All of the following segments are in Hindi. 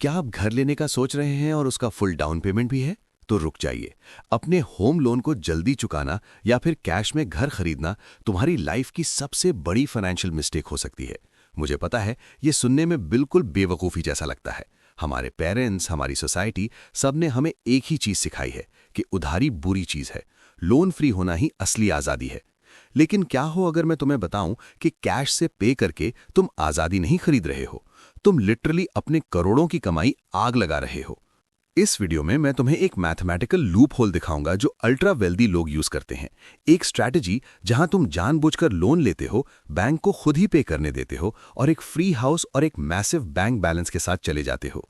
क्या आप घर लेने का सोच रहे हैं और उसका फुल डाउन पेमेंट भी है? तो रुक जाइए। अपने होम लोन को जल्दी चुकाना या फिर कैश में घर खरीदना तुम्हारी लाइफ की सबसे बड़ी फाइनेंशियल मिस्टेक हो सकती है। मुझे पता है, ये सुनने में बिल्कुल बेवकूफ़ी जैसा लगता है। हमारे पेरेंट्स, हमारी सोसाइटी, सबने हमें एक ही चीज़ सिखाई है कि उधारी बुरी चीज़ है, लोन फ्री होना ही असली आज़ादी है। लेकिन क्या हो अगर मैं तुम्हें बताऊं कि कैश से पे करके तुम आज़ादी नहीं खरीद रहे हो, तुम लिटरली अपने करोड़ों की कमाई आग लगा रहे हो। इस वीडियो में मैं तुम्हें एक मैथमेटिकल लूप होल दिखाऊंगा जो अल्ट्रा वेल्दी लोग यूज करते हैं। एक स्ट्रैटेजी जहां तुम जानबूझकर लोन लेते हो, बैंक को खुद ही पे करने देते हो और एक फ्री हाउस और एक मैसिव बैंक बैलेंस के साथ चले जाते हो।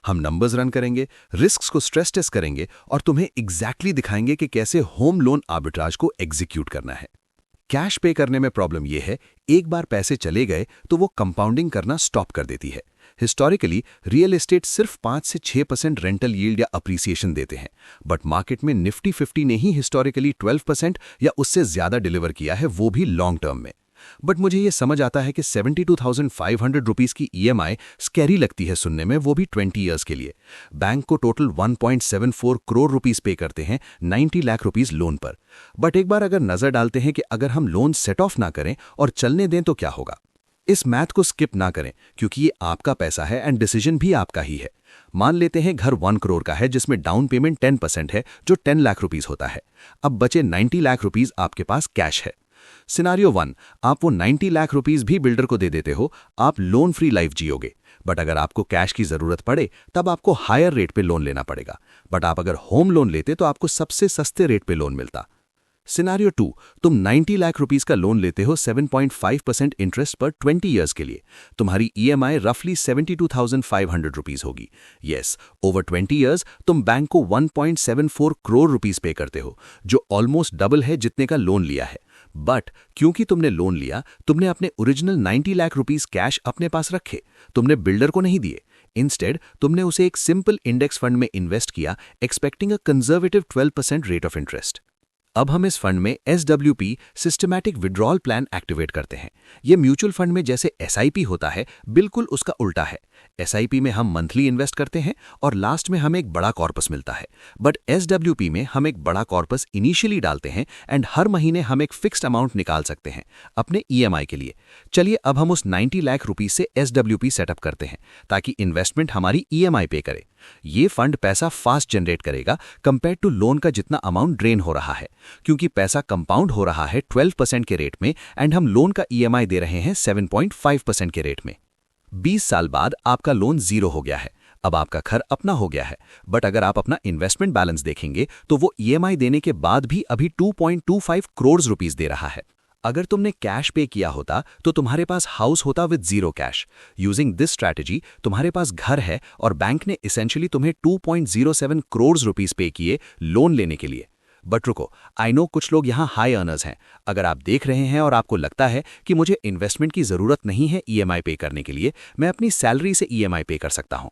हम नंबर्स रन करेंगे, रिस्क्स को स्ट्रेस टेस्ट करेंगे और तुम्हें एग्जैक्टली दिखाएंगे कि कैसे होम लोन आर्बिट्राज को एग्जीक्यूट करना है। कैश पे करने में प्रॉब्लम यह है, एक बार पैसे चले गए तो वो कंपाउंडिंग करना स्टॉप कर देती है। हिस्टोरिकली रियल एस्टेट सिर्फ 5 से 6% रेंटल यील्ड या अप्रिसिएशन देते हैं, बट मार्केट में निफ्टी 50 ने ही हिस्टोरिकली 12% या उससे ज्यादा डिलीवर किया है, वो भी लॉन्ग टर्म में। बट मुझे ये समझ आता है कि 72,500 रुपीस की ईएमआई स्कैरी लगती है सुनने में, वो भी 20 ईयर्स के लिए। बैंक को टोटल 1.74 करोड़ रुपीस पे करते हैं 90 लाख रुपीस लोन पर। बट एक बार अगर नजर डालते हैं कि अगर हम लोन सेट ऑफ ना करें और चलने दें तो क्या होगा। इस मैथ को स्किप ना करें क्योंकि ये आपका पैसा है एंड डिसीजन भी आपका ही है। मान लेते हैं घर 1 करोड़ का है जिसमें डाउन पेमेंट 10% है जो 10 लाख रुपीस होता है। अब बचे 90 लाख रुपीस आपके पास कैश है। सिनारियो 1, आप वो 90 लाख रुपीस भी बिल्डर को दे देते हो, आप लोन फ्री लाइफ जियोगे। बट अगर आपको कैश की जरूरत पड़े तब आपको हायर रेट पे लोन लेना पड़ेगा। बट आप अगर होम लोन लेते तो आपको सबसे सस्ते रेट पे लोन मिलता। सिनारियो 2, तुम 90 लाख रुपीस का लोन लेते हो 7.5% इंटरेस्ट पर 20 इयर्स के लिए। तुम्हारी ईएमआई रफली 72,500 रुपीस होगी। यस, ओवर 20 इयर्स तुम बैंक को 1.74 करोड़ रुपीस पे करते हो, जो ऑलमोस्ट डबल है जितने का लोन लिया है। बट क्योंकि तुमने लोन लिया, तुमने अपने ओरिजिनल 90 लाख रुपीस कैश अपने पास रखे, तुमने बिल्डर को नहीं दिए। इंस्टेड तुमने उसे एक सिंपल इंडेक्स फंड में इन्वेस्ट किया, expecting a conservative 12% rate of interest. अब हम इस फंड में SWP systematic withdrawal plan activate करते हैं। यह म्यूचुअल फंड में जैसे SIP होता है, बिल्कुल उसका उल्टा है। SIP में हम मंथली इन्वेस्ट करते हैं और लास्ट में हमें एक बड़ा कॉर्पस मिलता है। बट SWP में हम एक बड़ा कॉर्पस इनिशियली डालते हैं एंड हर महीने हम एक फिक्स्ड अमाउंट निकाल सकते हैं अपने EMI के लिए। चलिए अब हम उस 90 लाख रुपीस से SWP सेटअप करते हैं ताकि इन्वेस्टमेंट हमारी EMI पे करे। ये फंड पैसा फास्ट जनरेट करेगा कंपेयर टू लोन का जितना अमाउंट ड्रेन हो रहा है, क्योंकि पैसा कंपाउंड हो रहा है 12% के रेट में एंड हम लोन का EMI दे रहे हैं 7.5% के रेट में। 20 साल बाद आपका लोन जीरो हो गया है, अब आपका घर अपना हो गया है। बट अगर आप अपना इन्वेस्टमेंट बैलेंस देखेंगे तो वो EMI देने के बाद भी अभी 2.25 करोड़ रुपीस दे रहा है। अगर तुमने कैश पे किया होता तो तुम्हारे पास हाउस होता with zero cash. Using this strategy तुम्हारे पास घर है और बैंक ने इसेंशियली तुम्हें 2.07 करोड़ रुपीस पे किए लोन लेने के लिए। बट रुको, आई नो कुछ लोग यहाँ हाई अर्नर्स हैं। अगर आप देख रहे हैं और आपको लगता है कि मुझे इन्वेस्टमेंट की जरूरत नहीं है EMI पे करने के लिए, मैं अपनी सैलरी से EMI पे कर सकता हूँ।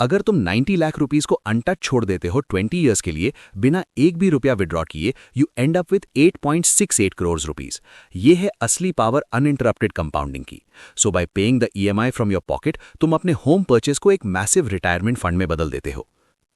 अगर तुम 90 लाख रुपीस को अनटच छोड़ देते हो 20 इयर्स के लिए बिना एक भी रुपया विड्रॉ किए, you end up with 8.68 crore rupees. ये है असली पावर अनइंटरप्टेड कंपाउंडिंग की। So by paying the EMI from your pocket तुम अपने होम परचेस को एक मैसिव रिटायरमेंट फंड में बदल देते हो।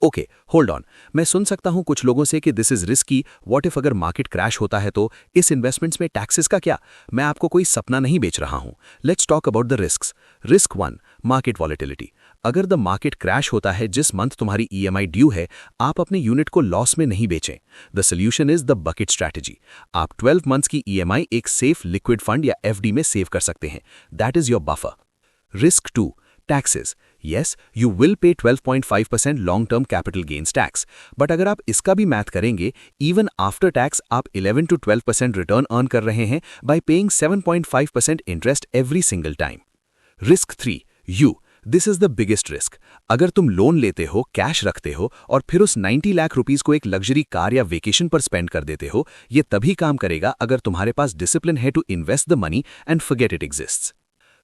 Okay, hold on. मैं सुन सकता हूं कुछ लोगों से कि this is risky, what if अगर मार्केट क्रैश होता है तो इस इन्वेस्टमेंट्स में टैक्सेस का क्या। मैं आपको कोई सपना नहीं बेच रहा हूं। Let's talk about the risks. Risk 1, market volatility. अगर द मार्केट क्रैश होता है जिस मंथ तुम्हारी EMI ड्यू है, आप अपने यूनिट को लॉस में नहीं बेचें। The solution is the bucket strategy. आप 12 मंथ्स की EMI एक सेफ लिक्विड फंड या FD में सेव कर सकते हैं। That is your buffer. Risk 2, taxes. Yes, you will pay 12.5% long-term capital gains tax. But अगर आप इसका भी मैथ करेंगे, even after tax आप 11 to 12% रिटर्न अर्न कर रहे हैं by paying 7.5% interest every single time. Risk 3, you. This is the biggest risk. अगर तुम लोन लेते हो, कैश रखते हो और फिर उस 90 लाख रुपीस को एक लग्जरी कार या वेकेशन पर स्पेंड कर देते हो, ये तभी काम करेगा अगर तुम्हारे पास डिसिप्लिन है to invest the money and forget it exists.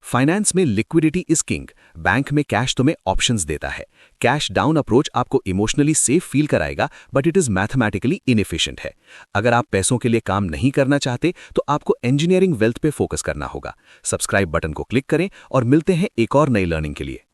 Finance में लिक्विडिटी इज किंग। बैंक में कैश तुम्हें ऑप्शंस देता है। कैश डाउन अप्रोच आपको इमोशनली सेफ फील कराएगा, but it is mathematically inefficient है। अगर आप पैसों के लिए काम नहीं करना चाहते तो आपको इंजीनियरिंग वेल्थ पे फोकस करना होगा। सब्सक्राइब बटन को क्लिक करें और मिलते हैं एक और नई लर्निंग के लिए।